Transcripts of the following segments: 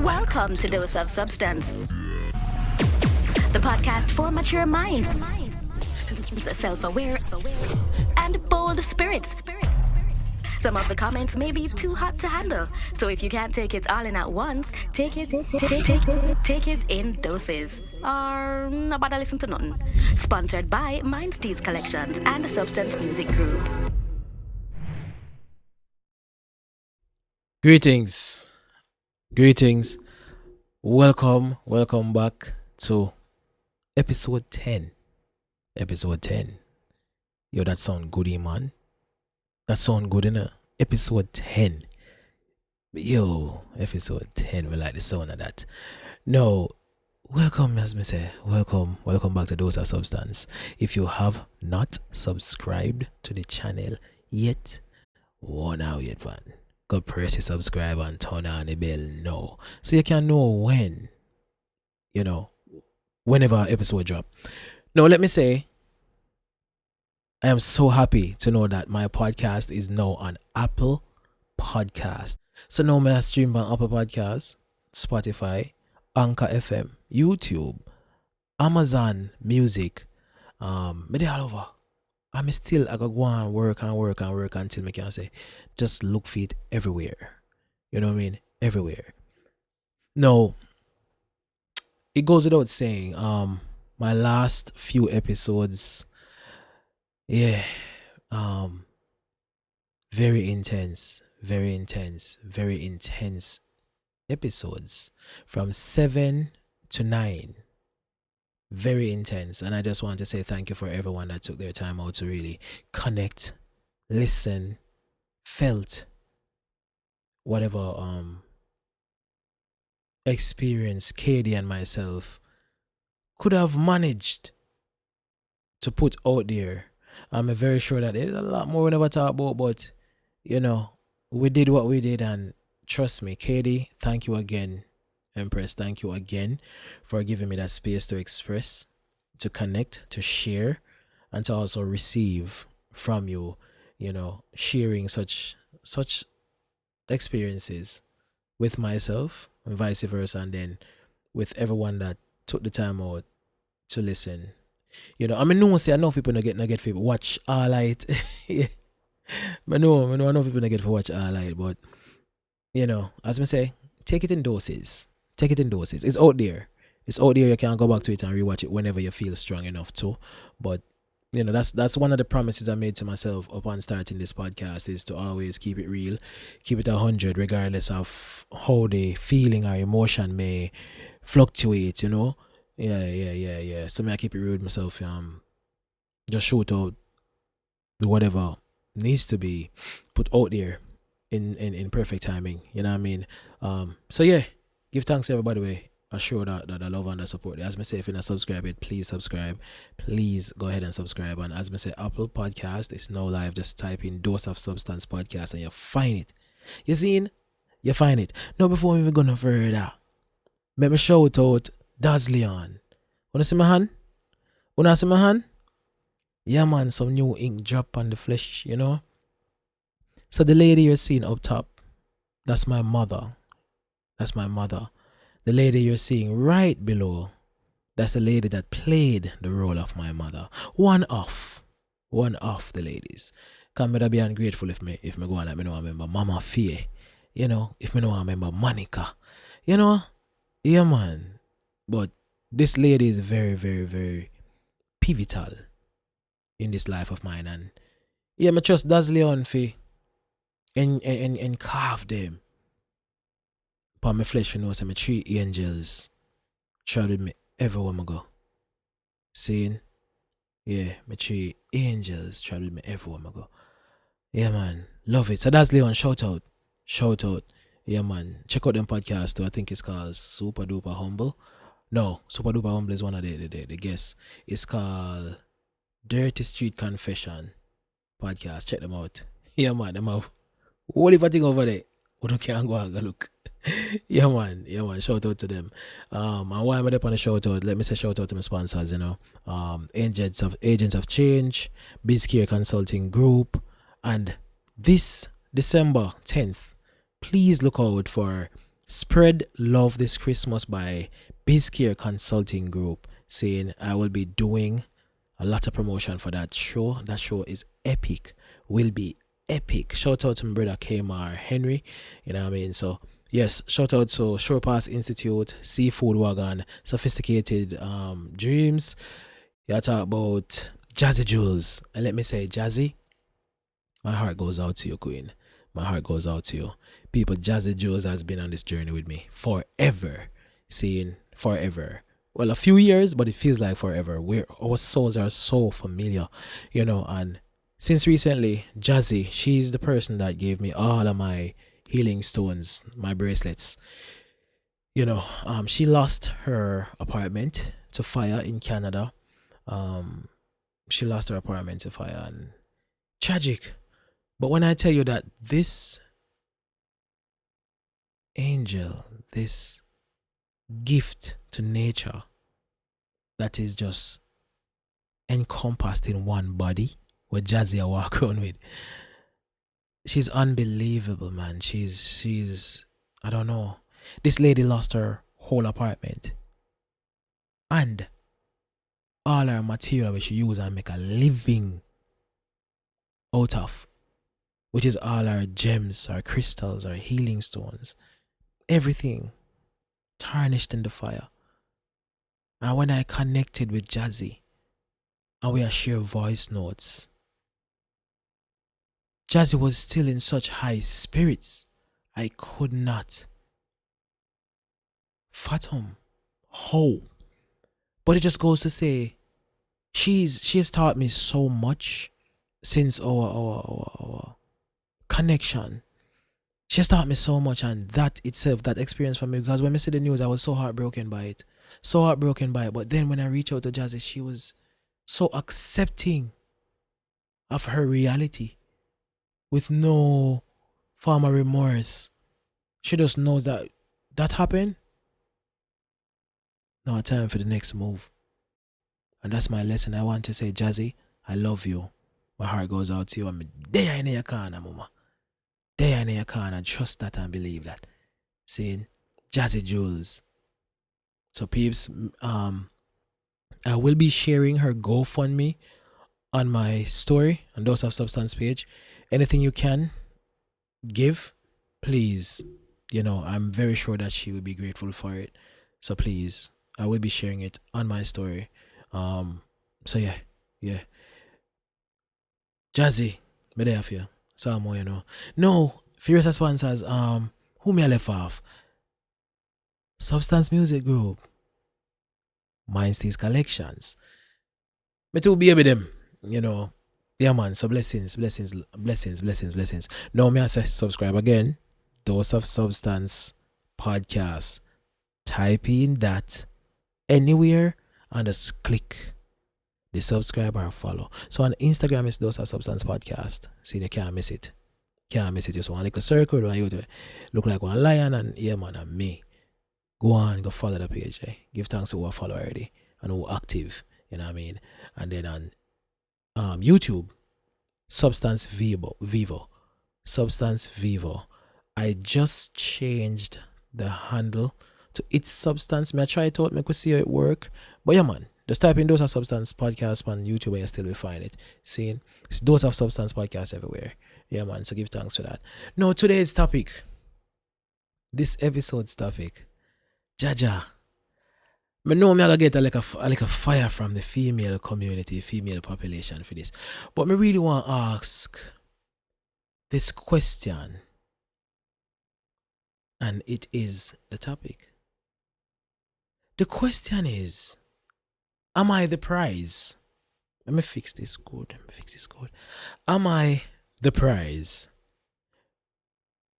Welcome to Dose of Substance, the podcast for mature minds, self-aware, and bold spirits. Some of the comments may be too hot to handle, so if you can't take it all in at once, take it in doses. Or not bother listen to nothing. Sponsored by Mindsteeds Collections and the Substance Music Group. Greetings. Welcome back to episode 10. Yo, that sound goodie, man. That sound good, innit? Episode 10. Yo, episode 10. We like the sound of that. No, welcome, as me say. Welcome back to Dose of Substance. If you have not subscribed to the channel yet, fan. Go press the subscribe and turn on the bell now, so you can know whenever episode drop. Now, let me say, I am so happy to know that my podcast is now on Apple Podcast. So now I stream on Apple Podcast, Spotify, Anchor FM, YouTube, Amazon Music. Me dey all over. I gotta go and work until me can say, just look for it everywhere. You know what I mean? Everywhere. No, it goes without saying, my last few episodes, very intense episodes from 7 to 9. Very intense, and I just want to say thank you for everyone that took their time out to really connect, listen, felt whatever experience KD and myself could have managed to put out there. I'm very sure that there's a lot more we never talk about, but we did what we did, and trust me, KD, thank you again. Empress, thank you again for giving me that space to express, to connect, to share, and to also receive from you, sharing such experiences with myself and vice versa, and then with everyone that took the time out to listen. I know people not get for watch all light. Yeah. I know people not get for watch all light, but as I say, take it in doses. It's out there. You can go back to it and rewatch it whenever you feel strong enough to. But that's one of the promises I made to myself upon starting this podcast, is to always keep it real, keep it 100, regardless of how the feeling or emotion may fluctuate. Yeah. So I keep it real with myself. Just shoot out whatever needs to be put out there in perfect timing. You know what I mean? So yeah. Give thanks to everybody. I show that the love and the support. As I say, if you're not subscribed yet, please subscribe. Please go ahead and subscribe. And as I say, Apple Podcast is now live. Just type in Dose of Substance Podcast and you find it. You seen? You find it. Now, before we even go no further, let me shout out 𝘴𝘍𝘍. Wanna see my hand? Yeah, man, some new ink drop on the flesh, So the lady you're seeing up top, that's my mother. The lady you're seeing right below, that's the lady that played the role of my mother. One off the ladies. Cause me be ungrateful if me go on, let me know I remember Mama Faye. If me know I remember Monica. Yeah, man. But this lady is very, very, very pivotal in this life of mine, and yeah, me trust 𝘴𝘍𝘍 for and carve them. Upon my flesh, say my 3 angels travel with me everywhere I go. Seeing? Yeah, my 3 angels travel with me everywhere I go. Yeah, man. Love it. So 𝘴𝘍𝘍, shout out. Yeah, man. Check out them podcast too. I think it's called Super Duper Humble. No, Super Duper Humble is one of the guests. It's called Dirty Street Confession podcast. Check them out. Yeah, man. Them have whole heap of thing over there. We can't go and go look. Yeah, man. Shout out to them. And while I'm up on the shout out, let me say shout out to my sponsors. Agents of Change, BizCare Consulting Group, and this December 10th, please look out for Spread Love This Christmas by BizCare Consulting Group, saying I will be doing a lot of promotion for that show. That show is epic, will be epic. Shout out to my brother 𝘮𝘪𝘴, you know what I mean? So yes, shout out to Shore Pass Institute, Seafood Wagon, Sophisticated Dreams. You talk about Jazzy Jules, and let me say, Jazzy, my heart goes out to you, Queen. My heart goes out to you. People, Jazzy Jules has been on this journey with me forever. Saying forever. Well, a few years, but it feels like forever. Our souls are so familiar, you know. And since recently, Jazzy, she's the person that gave me all of my healing stones, my bracelets. You know, she lost her apartment to fire in Canada. She lost her apartment to fire, and tragic. But when I tell you that this angel, this gift to nature that is just encompassed in one body, what Jazzy I walk around with, she's unbelievable, man. She's I don't know. This lady lost her whole apartment and all her material which she use and make a living out of, which is all our gems, our crystals, our healing stones, everything tarnished in the fire. And when I connected with Jazzy and we share voice notes, Jazzy was still in such high spirits, I could not fathom how. But it just goes to say, she has taught me so much since our connection. She has taught me so much, and that itself, that experience for me, because when I see the news, I was so heartbroken by it. But then when I reached out to Jazzy, she was so accepting of her reality with no form of remorse. She just knows that happened. Now time for the next move. And that's my lesson. I want to say, Jazzy, I love you. My heart goes out to you. I'm there in your corner, mama. There in your corner. Trust that and believe that. Saying Jazzy Jules. So peeps, I will be sharing her GoFundMe on my story on Dose of Substance page. Anything you can give, please. You know, I'm very sure that she will be grateful for it. So please, I will be sharing it on my story. So yeah. Jazzy, me there for you. So more, you know. No, furious sponsors, who me I left off? Substance Music Group. Mindstays Collections. Me too baby them, you know. Yeah man, so blessings. Now me I say subscribe again. Dose of Substance Podcast. Type in that anywhere and just click the subscribe or follow. So on Instagram it's Dose of Substance Podcast. See, they can't miss it. Just one little circle, want you to look like one lion, and yeah man, and me. Go on, go follow the page. Give thanks to who I follow already and who active. You know what I mean? And then on YouTube, Substance Vivo. Substance Vivo. I just changed the handle to It's Substance. I try it out, make we see how it work. But yeah man, just type in Dose of Substance Podcast on YouTube and you still will find it. See, it's Dose of Substance Podcast everywhere. Yeah man, so give thanks for that. Now today's topic, this episode's topic, Jaja. I know I'm gonna get like a fire from the female community, female population for this. But I really want to ask this question. And it is the topic. The question is, am I the prize? Let me fix this good. Am I the prize?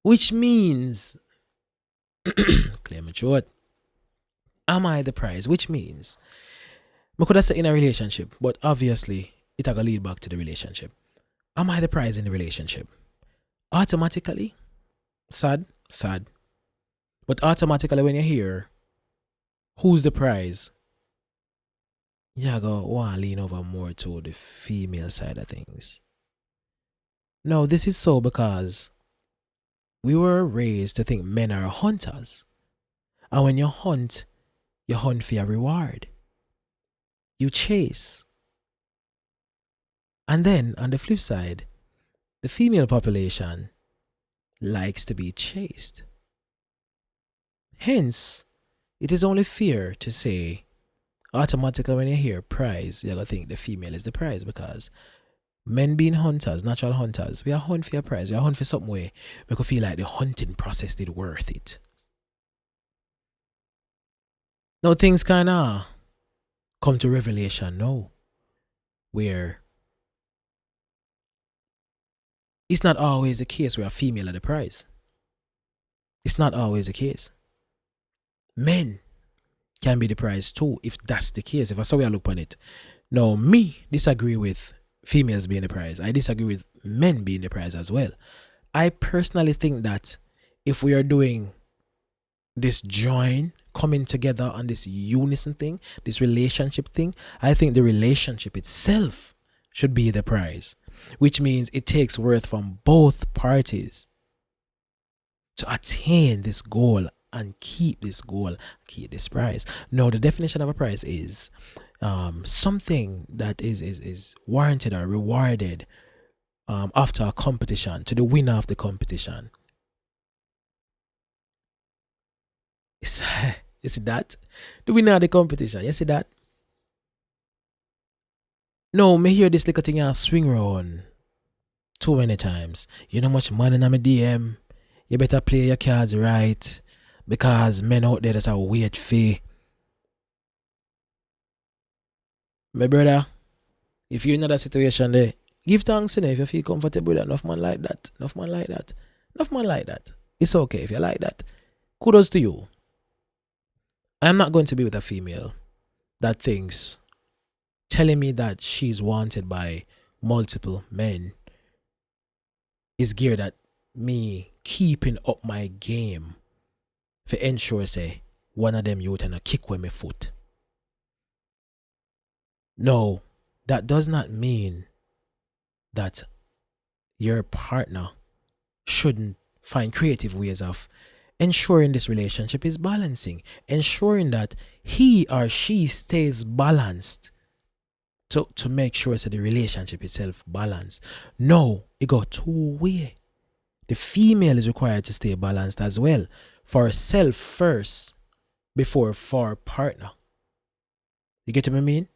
Which means, clear my throat. Am I the prize? Which means, I could have said in a relationship, but obviously, it will lead back to the relationship. Am I the prize in the relationship? Automatically, sad. But automatically, when you hear, who's the prize? You go want to lean over more to the female side of things. No, this is so because we were raised to think men are hunters. And when you hunt for a reward. You chase. And then on the flip side, the female population likes to be chased. Hence, it is only fair to say, automatically when you hear prize, you're going to think the female is the prize, because men being hunters, natural hunters, we are hunt for a prize. We are hunt for something where we could feel like the hunting process did worth it. Now things kind of come to revelation now, where it's not always the case where a female are the prize. It's not always the case. Men can be the prize too, if that's the case, if that's how we look on it. Now, me disagree with females being the prize. I disagree with men being the prize as well. I personally think that if we are doing this join, coming together on this unison thing, this relationship thing, I think the relationship itself should be the prize, which means it takes worth from both parties to attain this goal and keep this goal, keep this prize. Now, the definition of a prize is something that is warranted or rewarded after a competition, to the winner of the competition. You see that? The winner of the competition. You see that? No, me hear this little thing swing around too many times. You know much money in my DM. You better play your cards right, because men out there that's a weird fee. My brother, if you're in that situation there, give thanks in it if you feel comfortable with that. Enough man like that. Enough man like that. Enough man like that. It's okay if you like that. Kudos to you. I'm not going to be with a female that thinks telling me that she's wanted by multiple men is geared at me keeping up my game for ensure say one of them youth and a kick with my foot. No, that does not mean that your partner shouldn't find creative ways of ensuring this relationship is balancing, ensuring that he or she stays balanced to make sure that the relationship itself balanced. No, it got two way. The female is required to stay balanced as well, for herself first before for partner. You get what I mean?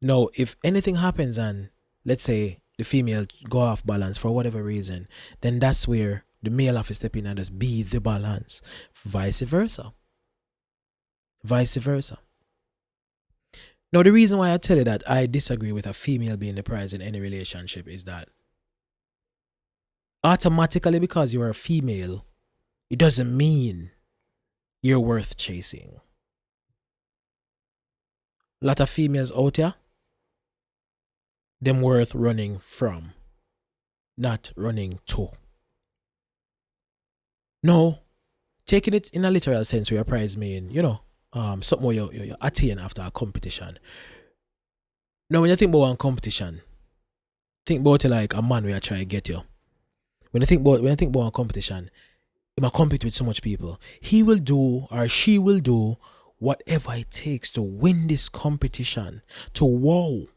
Now, if anything happens and let's say the female go off balance for whatever reason, then that's where the male have to step in and just be the balance. Vice versa. Vice versa. Now, the reason why I tell you that I disagree with a female being the prize in any relationship is that automatically, because you're a female, it doesn't mean you're worth chasing. A lot of females out here, them worth running from, not running to. No, taking it in a literal sense where a prize mean, something where you attain after a competition. Now, when you think about one competition, think about it like a man where I try to get you. When you think about one competition, he might compete with so much people. He will do or she will do whatever it takes to win this competition, to wow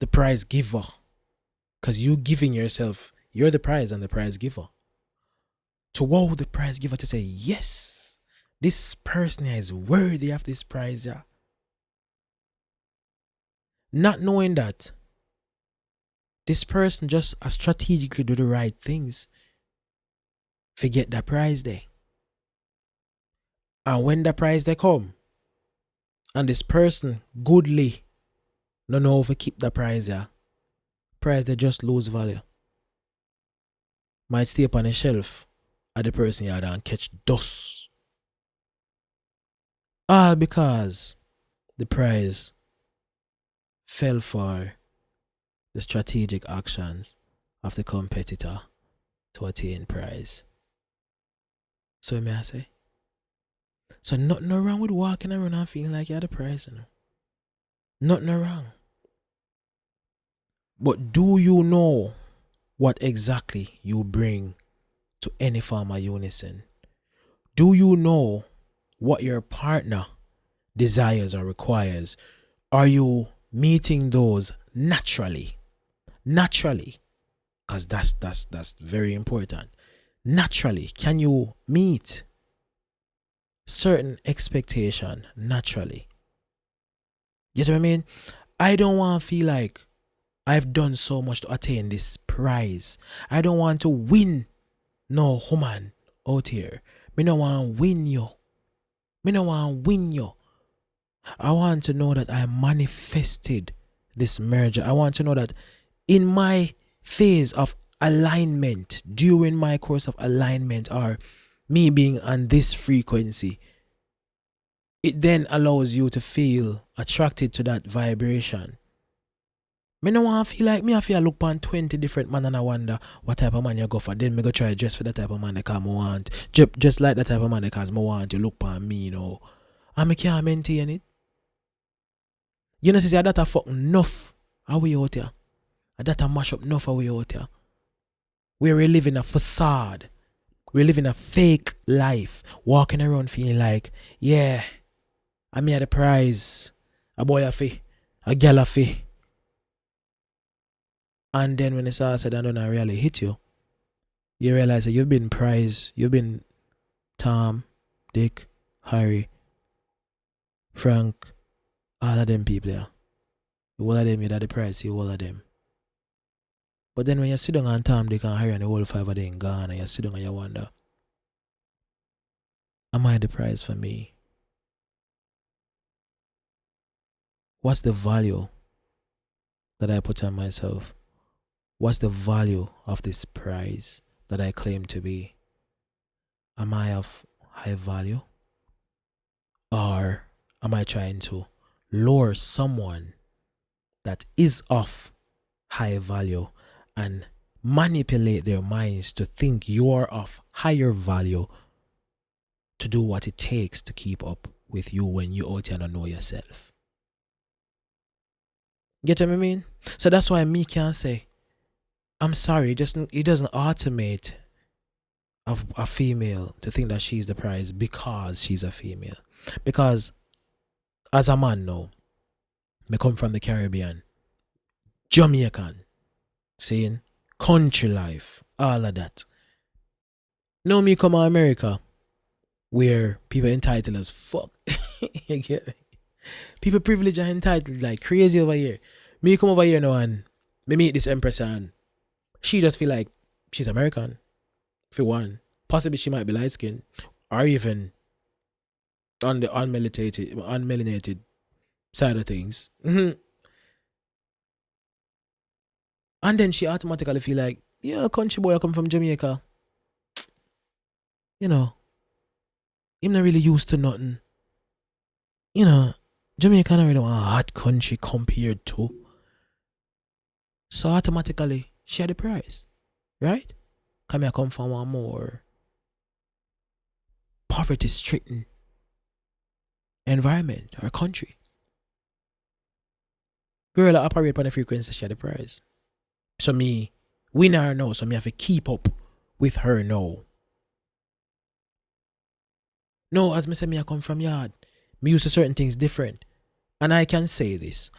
the prize giver. Because you giving yourself, you're the prize and the prize giver. To wow the prize giver, to say, yes, this person is worthy of this prize. Yeah. Not knowing that this person just strategically do the right things, forget the prize there. And when the prize they come, and this person goodly don't know how to keep the prize there, prize they just lose value. Might stay up on the shelf at the person yard and catch dust. All because the prize fell for the strategic actions of the competitor to attain prize. So may I say? So nothing wrong with walking around and feeling like you're the prize. Nothing wrong. But do you know what exactly you bring to any form of unison? Do you know what your partner desires or requires? Are you meeting those naturally? Naturally. Because that's very important. Naturally. Can you meet certain expectation naturally? You know what I mean? I don't want to feel like I've done so much to attain this prize. I don't want to win no woman out here. Me no want to win you. Me no want to win you. I want to know that I manifested this merger. I want to know that in my phase of alignment, during my course of alignment, or me being on this frequency, it then allows you to feel attracted to that vibration. Me no want to feel like me I feel look upon 20 different man and I wonder what type of man you go for. Then me go try dress for that type of man because I want. Just like that type of man because I want you look upon me, you know. And me can't maintain it. You know, see that a fuck enough are we out here. That a mash up enough are we out here. We're living a facade. We're living a fake life. Walking around feeling like, yeah, I'm here the prize. A boy a fee. A girl a fee. And then when it's all said and done and really hit you, you realize that you've been prized. You've been Tom, Dick, Harry, Frank, all of them people there. All of them, you're the prize, you all of them. But then when you sit down on Tom, Dick and Harry and the whole five of them gone and you sit down and you wonder, am I the prize for me? What's the value that I put on myself? What's the value of this prize that I claim to be? Am I of high value? Or am I trying to lure someone that is of high value and manipulate their minds to think you're of higher value to do what it takes to keep up with you when you out here don't know yourself? Get what I mean? So that's why me can't say, I'm sorry, it doesn't automate a female to think that she's the prize because she's a female. Because as a man now, me come from the Caribbean, Jamaican, saying country life, all of that. Now me come to America, where people entitled as fuck. You get me? People privileged and entitled like crazy over here. Me come over here now and me meet this empress and she just feel like she's American. For one. Possibly she might be light skinned. Or even on the unmelanated side of things. And then she automatically feel like, yeah, country boy, I come from Jamaica. You know, I'm not really used to nothing. You know, Jamaica not really want a hot country compared to. So automatically, she had the price. Right? Come here, come from one more poverty-stricken environment or country. Girl that operate on the frequency, she had the price. So me, win her now, so me have to keep up with her now. No, as me say, me I come from yard. Me used to certain things different. And I can say this.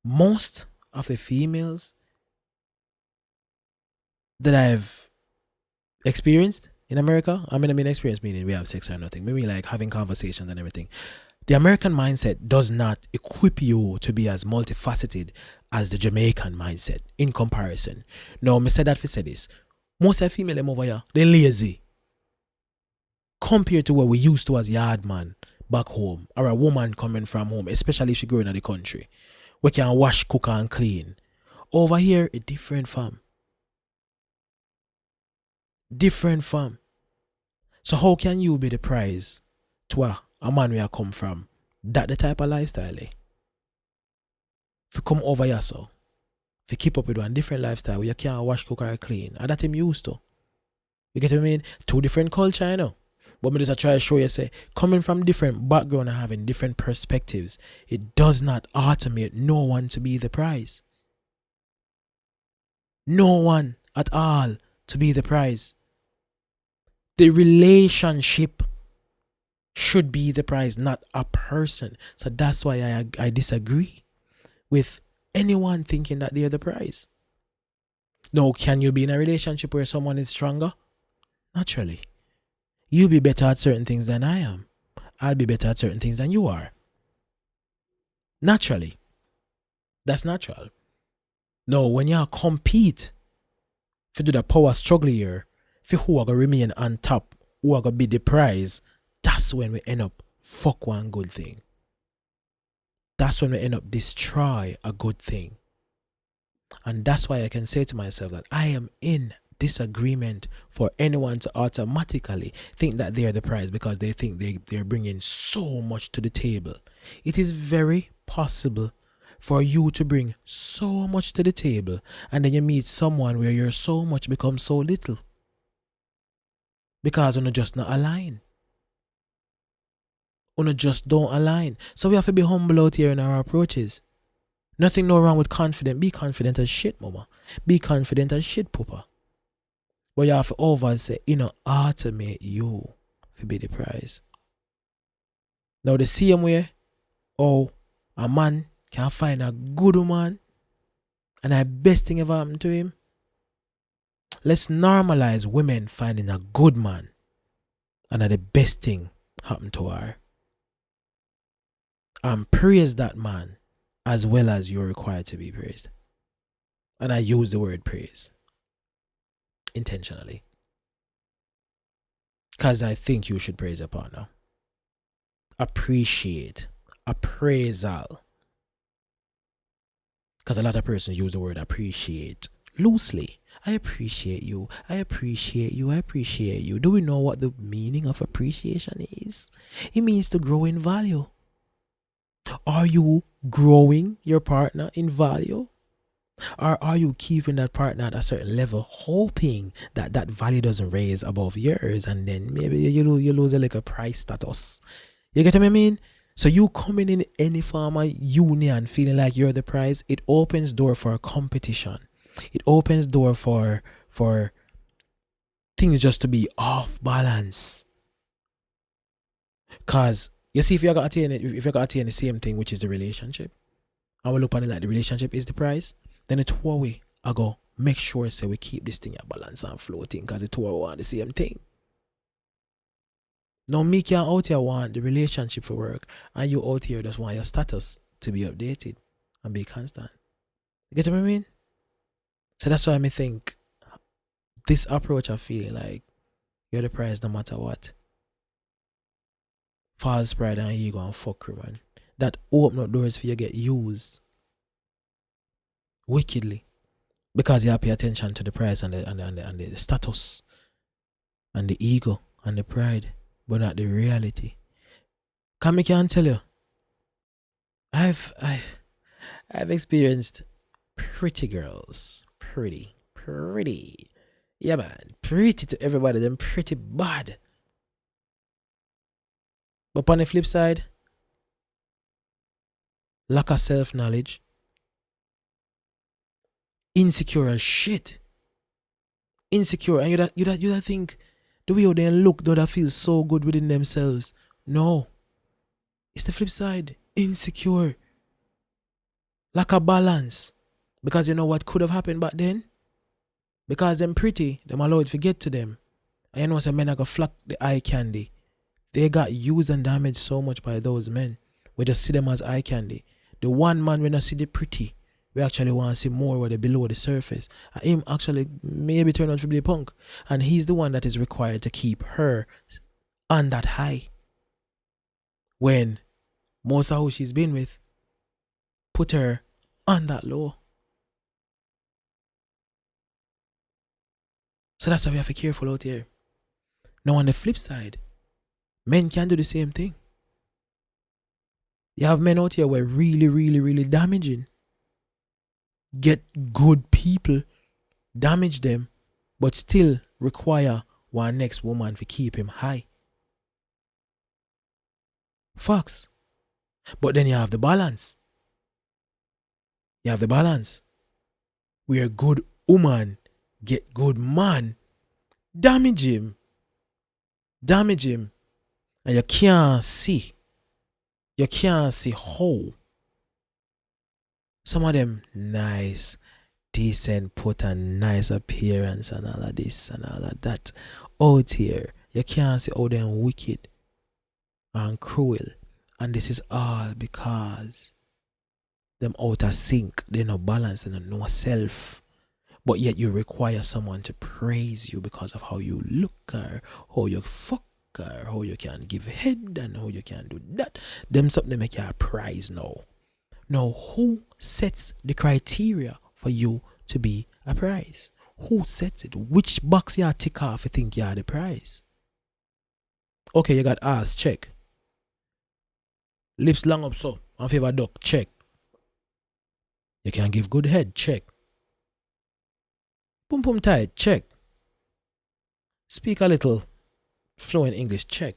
Most of the females that I've experienced in America, I mean experience meaning we have sex or nothing. Maybe like having conversations and everything. The American mindset does not equip you to be as multifaceted as the Jamaican mindset in comparison. No, me said that for say this. Most of the female them over here, they're lazy. Compared to what we used to as yard man back home, or a woman coming from home, especially if she growing in the country, we can wash, cook and clean. Over here, a different fam. Different fam. So how can you be the prize to a man where I come from? That the type of lifestyle, eh? If you come over here, so if you keep up with one different lifestyle where you can't wash, cook or clean, and that I'm used to. You get what I mean? Two different culture, you know. But me just try to show you, say, coming from different background and having different perspectives, it does not automate no one to be the prize. No one at all to be the prize. The relationship should be the prize, not a person. So that's why I disagree with anyone thinking that they're the prize. Now, can you be in a relationship where someone is stronger? Naturally. You'll be better at certain things than I am. I'll be better at certain things than you are. Naturally. That's natural. Now, when you compete, if you do the power struggle here, for who are going to remain on top, who are going to be the prize, that's when we end up fuck one good thing. That's when we end up destroy a good thing. And that's why I can say to myself that I am in disagreement for anyone to automatically think that they are the prize because they think they're bringing so much to the table. It is very possible for you to bring so much to the table and then you meet someone where your so much becomes so little because you're just not aligned. You just don't align. So we have to be humble out here in our approaches. Nothing no wrong with confident. Be confident as shit, mama. Be confident as shit, papa. But you have to over and say, automate you to be the prize. Now the same way, a man can find a good woman and the best thing ever happened to him. Let's normalize women finding a good man and the best thing happened to her. And praise that man as well as you're required to be praised. And I use the word praise intentionally. Because I think you should praise your partner. Appreciate. Appraisal. Because a lot of persons use the word appreciate loosely. I appreciate you. I appreciate you. I appreciate you. Do we know what the meaning of appreciation is? It means to grow in value. Are you growing your partner in value? Or are you keeping that partner at a certain level, hoping that that value doesn't raise above yours and then maybe you lose a little price status? You get what I mean? So you coming in any form of union feeling like you're the prize, it opens door for competition. It opens door for things just to be off balance. Cause you see, if you got to attain the same thing, which is the relationship, and we look on it like the relationship is the prize, then it's what we I go make sure we keep this thing at balance and floating, because the two want the same thing. Now me can out here want the relationship for work, and you out here just want your status to be updated and be constant. You get what I mean? So that's why I think this approach, I feel like you're the prize no matter what. False pride and ego and fuckery, man. That open up doors for you to get used wickedly. Because you have to pay attention to the prize and the status and the ego and the pride, but not the reality. Come, I can tell you, I've experienced pretty girls. Pretty. Yeah, man. Pretty to everybody. Them pretty bad. But on the flip side, lack of self-knowledge, insecure as shit. Insecure. And you that think the way they look, though, that feel so good within themselves. No. It's the flip side. Insecure. Lack of balance. Because you know what could have happened back then? Because them pretty, them allow it to get to them. And you know some men are going to flock the eye candy. They got used and damaged so much by those men. We just see them as eye candy. The one man, we not see the pretty. We actually want to see more where they below the surface. And him actually maybe turn out to be a punk. And he's the one that is required to keep her on that high. When most of who she's been with put her on that low. So that's why we have to be careful out here. Now on the flip side, men can do the same thing. You have men out here who are really damaging. Get good people, damage them, but still require one next woman to keep him high. Facts. But then you have the balance. You have the balance. Where a good woman get good man, damage him. And And you can't see how some of them nice, decent, put a nice appearance and all of this and all of that out here. You can't see how them wicked and cruel. And this is all because them out of sync. They no balance, they no self. But yet you require someone to praise you because of how you look or how you fuck or how you can give head and how you can do that. Them something they make you a prize now. Now who sets the criteria for you to be a prize? Who sets it? Which box you tick off you think you are the prize? Okay, you got ass, check. Lips long up so, and favor duck, check. You can give good head, check. Pum pum tight, check. Speak a little fluent English, check.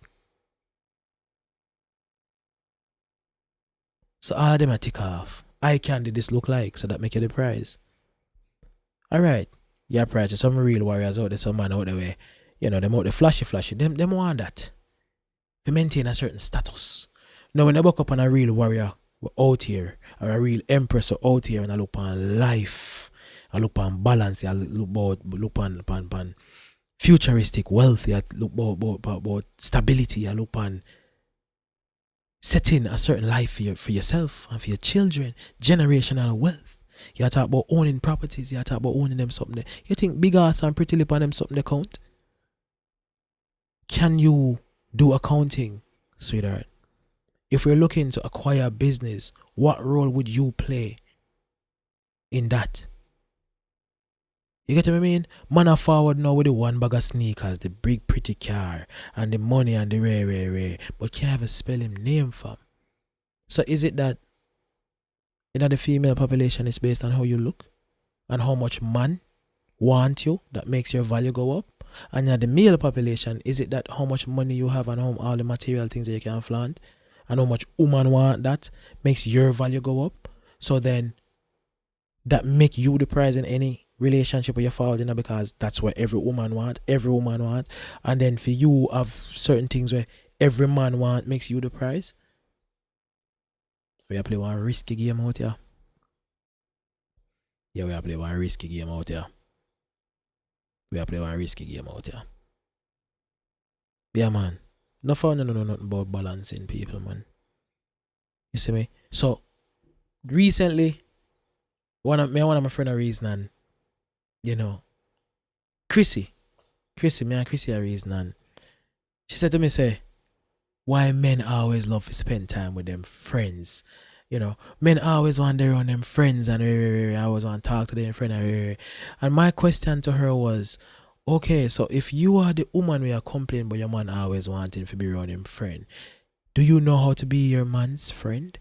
So all of them are tick off. Eye candy this look like, so that make you the prize. Alright, you're prize to some real warriors out there, some man out there where, you know, them out there flashy. Them want that. To maintain a certain status. Now when I buck up on a real warrior out here, or a real empress out here, and I look on life, I look on balance, I look on futuristic wealth, I look about stability, I look on setting a certain life for yourself and for your children, generational wealth. You talk about owning properties, you talk about owning them something. You think big ass and pretty lip on them something they count? Can you do accounting, sweetheart? If we're looking to acquire business, what role would you play in that? You get what I mean? Man are forward now with the one bag of sneakers, the big pretty car, and the money and the rare, but can't even spell him name fam. So is it that the female population is based on how you look and how much man want you that makes your value go up? And the male population, is it that how much money you have and how all the material things that you can flaunt and how much woman want that makes your value go up? So then that make you the prize in any relationship with your father, because that's what every woman want. And then for you have certain things where every man want makes you the prize. We are play one risky game out here. Yeah, we are play one risky game out here. Yeah, man. No fun, no nothing about balancing people, man. You see me? So recently, one of my friends are reason, and you know, Chrissy, me and Chrissy are reason, and she said to me, say, why men always love to spend time with them friends. You know, men always want their own them friends and I always want to talk to their friend. And my question to her was, okay, so if you are the woman we are complaining but your man always wanting to be around him friend, do you know how to be your man's friend?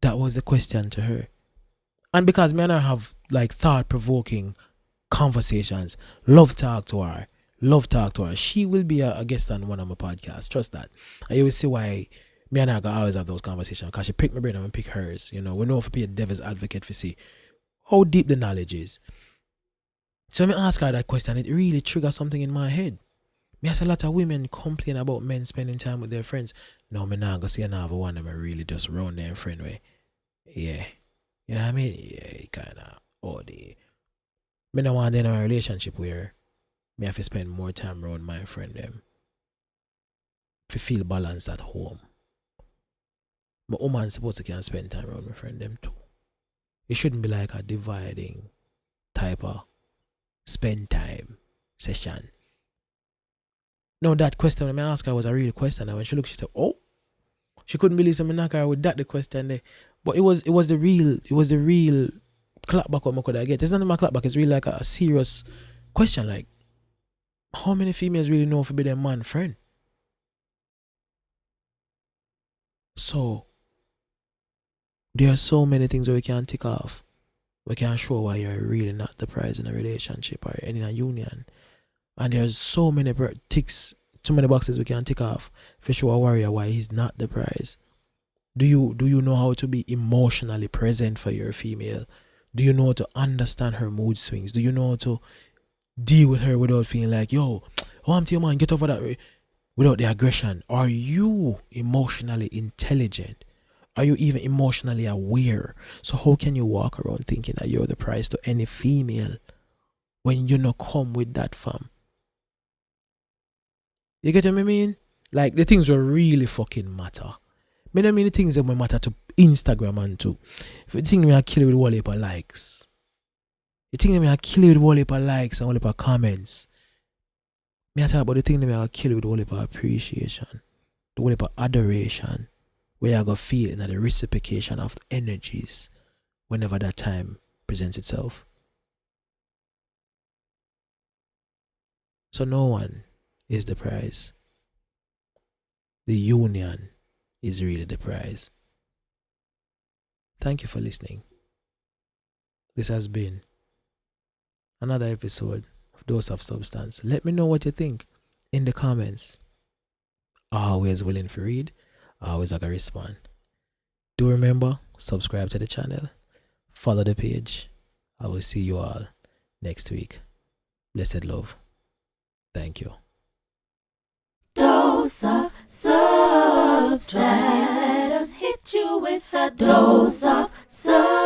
That was the question to her. And because men have like thought-provoking conversations, love talk to her. She will be a guest on one of my podcasts. Trust that. And you will see why me and her always have those conversations, because she picked my brain and I pick hers. You know, we know if we be a devil's advocate to see how deep the knowledge is. So when I ask her that question, it really triggers something in my head. Me has a lot of women complain about men spending time with their friends. No, me not gonna see another one of them really just round their friend way. Yeah. You know what I mean? Yeah, kinda odd. Me no want in a relationship where me have to spend more time around my friend them. To feel balanced at home. My woman supposed to can spend time around my friend them too. It shouldn't be like a dividing type of spend time session. No, that question when I asked her was a real question, and when she looked, she said, "Oh," she couldn't believe something knock her with that the question there. But it was the real clapback what I could get. It's not my clapback. It's really like a serious question. Like, how many females really know if be their man friend? So there are so many things that we can tick off. We can show why you're really not the prize in a relationship or in a union. And there's so many ticks, too many boxes we can tick off for show a warrior why he's not the prize. Do you know how to be emotionally present for your female? Do you know how to understand her mood swings? Do you know how to deal with her without feeling like, yo, I'm to your man, get over that way? without the aggression? Are you emotionally intelligent? Are you even emotionally aware? So how can you walk around thinking that you're the prize to any female when you not come with that, fam? You get what I mean? Like, the things will really fucking matter. I mean the things that will matter to Instagram and to. If you think me I kill you with whole heap of likes. You think me I kill you with whole heap of likes and whole heap of comments. Me I talk about the thing that I kill you with whole heap of appreciation. The whole heap of adoration. Where you go feel in the reciprocation of energies whenever that time presents itself. So no one is the prize. The union is really the prize. Thank you for listening. This has been another episode of Dose of Substance. Let me know what you think in the comments. Always willing to read, always I can respond. Do remember, subscribe to the channel, follow the page. I will see you all next week. Blessed love. Thank you. Dose of substance. Let us hit you with a dose of substance.